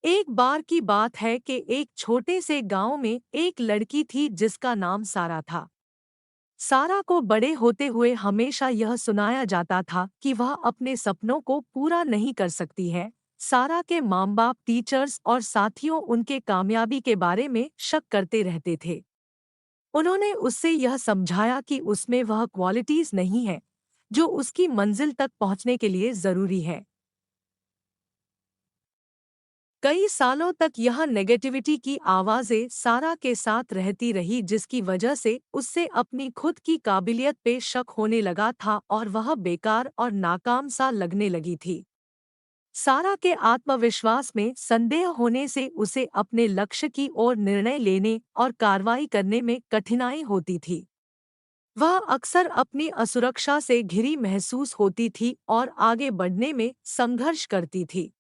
एक बार की बात है कि एक छोटे से गांव में एक लड़की थी जिसका नाम सारा था। सारा को बड़े होते हुए हमेशा यह सुनाया जाता था कि वह अपने सपनों को पूरा नहीं कर सकती है। सारा के माँ बाप, टीचर्स और साथियों उनके कामयाबी के बारे में शक करते रहते थे। उन्होंने उससे यह समझाया कि उसमें वह क्वालिटीज नहीं है जो उसकी मंजिल तक पहुंचने के लिए जरूरी है। कई सालों तक यह नेगेटिविटी की आवाजें सारा के साथ रहती रही, जिसकी वजह से उससे अपनी खुद की काबिलियत पे शक होने लगा था और वह बेकार और नाकाम सा लगने लगी थी। सारा के आत्मविश्वास में संदेह होने से उसे अपने लक्ष्य की ओर निर्णय लेने और कार्रवाई करने में कठिनाई होती थी। वह अक्सर अपनी असुरक्षा से घिरी महसूस होती थी और आगे बढ़ने में संघर्ष करती थी।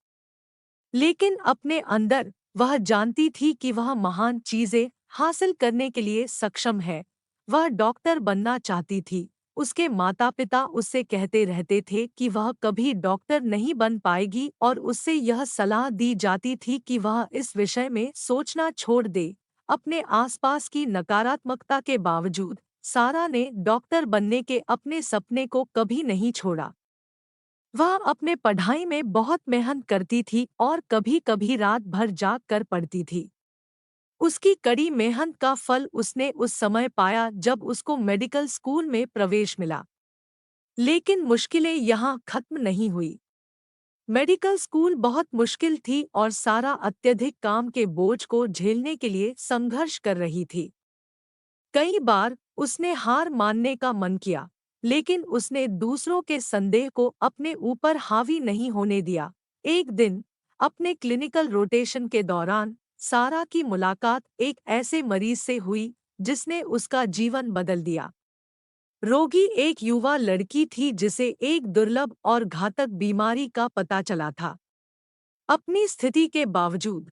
लेकिन अपने अंदर वह जानती थी कि वह महान चीजें हासिल करने के लिए सक्षम है। वह डॉक्टर बनना चाहती थी। उसके माता-पिता उससे कहते रहते थे कि वह कभी डॉक्टर नहीं बन पाएगी और उससे यह सलाह दी जाती थी कि वह इस विषय में सोचना छोड़ दे। अपने आसपास की नकारात्मकता के बावजूद सारा ने डॉक्टर बनने के अपने सपने को कभी नहीं छोड़ा। वह अपने पढ़ाई में बहुत मेहनत करती थी और कभी-कभी रात भर जाग कर पढ़ती थी। उसकी कड़ी मेहनत का फल उसने उस समय पाया जब उसको मेडिकल स्कूल में प्रवेश मिला। लेकिन मुश्किलें यहाँ खत्म नहीं हुई। मेडिकल स्कूल बहुत मुश्किल थी और सारा अत्यधिक काम के बोझ को झेलने के लिए संघर्ष कर रही थी। कई बार उसने हार मानने का मन किया, लेकिन उसने दूसरों के संदेह को अपने ऊपर हावी नहीं होने दिया। एक दिन अपने क्लिनिकल रोटेशन के दौरान सारा की मुलाकात एक ऐसे मरीज से हुई जिसने उसका जीवन बदल दिया। रोगी एक युवा लड़की थी जिसे एक दुर्लभ और घातक बीमारी का पता चला था। अपनी स्थिति के बावजूद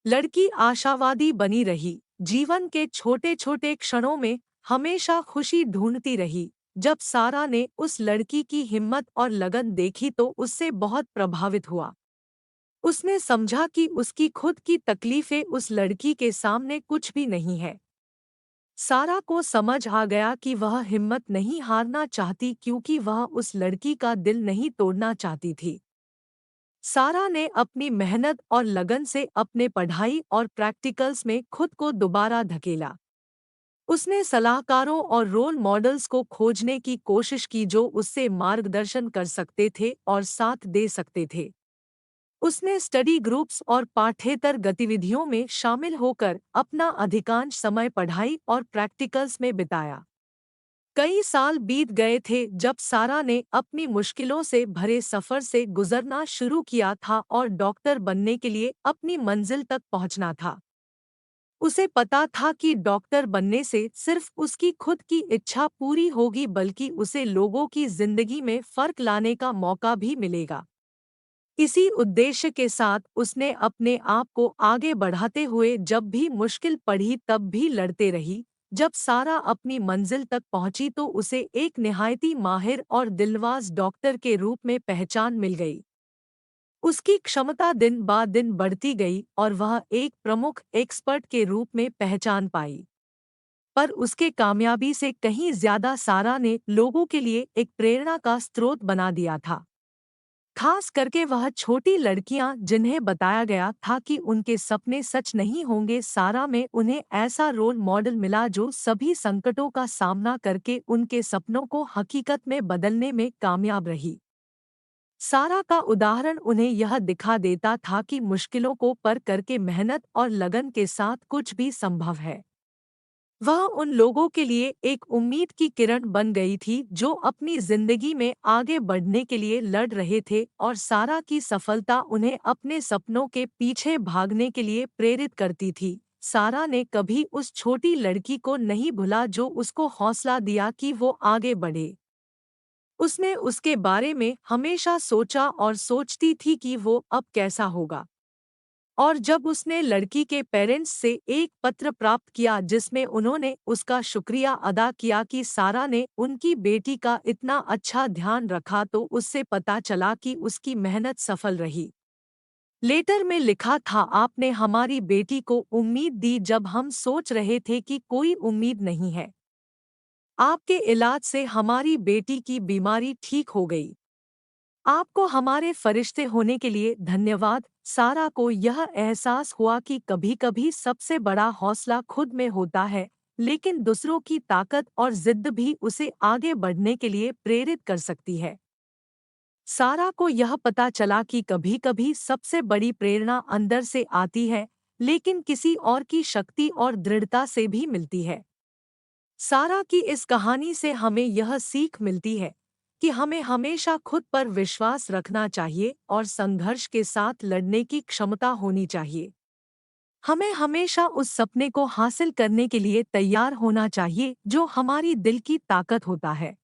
लड़की आशावादी बनी रही, जीवन के छोटे-छोटे क्षणों में हमेशा खुशी ढूंढती रही। जब सारा ने उस लड़की की हिम्मत और लगन देखी तो उससे बहुत प्रभावित हुआ। उसने समझा कि उसकी खुद की तकलीफें उस लड़की के सामने कुछ भी नहीं है। सारा को समझ आ गया कि वह हिम्मत नहीं हारना चाहती क्योंकि वह उस लड़की का दिल नहीं तोड़ना चाहती थी। सारा ने अपनी मेहनत और लगन से अपने पढ़ाई और प्रैक्टिकल्स में खुद को दोबारा धकेला। उसने सलाहकारों और रोल मॉडल्स को खोजने की कोशिश की जो उससे मार्गदर्शन कर सकते थे और साथ दे सकते थे। उसने स्टडी ग्रुप्स और पाठ्येतर गतिविधियों में शामिल होकर अपना अधिकांश समय पढ़ाई और प्रैक्टिकल्स में बिताया। कई साल बीत गए थे जब सारा ने अपनी मुश्किलों से भरे सफर से गुजरना शुरू किया था और डॉक्टर बनने के लिए अपनी मंजिल तक पहुंचना था। उसे पता था कि डॉक्टर बनने से सिर्फ उसकी खुद की इच्छा पूरी होगी बल्कि उसे लोगों की जिंदगी में फर्क लाने का मौका भी मिलेगा। इसी उद्देश्य के साथ उसने अपने आप को आगे बढ़ाते हुए जब भी मुश्किल पड़ी तब भी लड़ते रही। जब सारा अपनी मंजिल तक पहुंची तो उसे एक निहायती माहिर और दिलवाज डॉक्टर के रूप में पहचान मिल गई। उसकी क्षमता दिन ब दिन बढ़ती गई और वह एक प्रमुख एक्सपर्ट के रूप में पहचान पाई। पर उसके कामयाबी से कहीं ज्यादा सारा ने लोगों के लिए एक प्रेरणा का स्रोत बना दिया था। खास करके वह छोटी लड़कियां जिन्हें बताया गया था कि उनके सपने सच नहीं होंगे। सारा में उन्हें ऐसा रोल मॉडल मिला जो सभी संकटों का सामना करके उनके सपनों को हकीकत में बदलने में कामयाब रही। सारा का उदाहरण उन्हें यह दिखा देता था कि मुश्किलों को पार करके मेहनत और लगन के साथ कुछ भी संभव है। वह उन लोगों के लिए एक उम्मीद की किरण बन गई थी जो अपनी जिंदगी में आगे बढ़ने के लिए लड़ रहे थे और सारा की सफलता उन्हें अपने सपनों के पीछे भागने के लिए प्रेरित करती थी। सारा ने कभी उस छोटी लड़की को नहीं भूला जो उसको हौसला दिया कि वो आगे बढ़े। उसने उसके बारे में हमेशा सोचा और सोचती थी कि वो अब कैसा होगा। और जब उसने लड़की के पेरेंट्स से एक पत्र प्राप्त किया जिसमें उन्होंने उसका शुक्रिया अदा किया कि सारा ने उनकी बेटी का इतना अच्छा ध्यान रखा तो उससे पता चला कि उसकी मेहनत सफल रही। लेटर में लिखा था, आपने हमारी बेटी को उम्मीद दी जब हम सोच रहे थे कि कोई उम्मीद नहीं है। आपके इलाज से हमारी बेटी की बीमारी ठीक हो गई। आपको हमारे फरिश्ते होने के लिए धन्यवाद। सारा को यह एहसास हुआ कि कभी-कभी सबसे बड़ा हौसला खुद में होता है, लेकिन दूसरों की ताकत और जिद भी उसे आगे बढ़ने के लिए प्रेरित कर सकती है। सारा को यह पता चला कि कभी-कभी सबसे बड़ी प्रेरणा अंदर से आती है, लेकिन किसी और की शक्ति और दृढ़ता से भी मिलती है। सारा की इस कहानी से हमें यह सीख मिलती है कि हमें हमेशा खुद पर विश्वास रखना चाहिए और संघर्ष के साथ लड़ने की क्षमता होनी चाहिए। हमें हमेशा उस सपने को हासिल करने के लिए तैयार होना चाहिए जो हमारी दिल की ताकत होता है।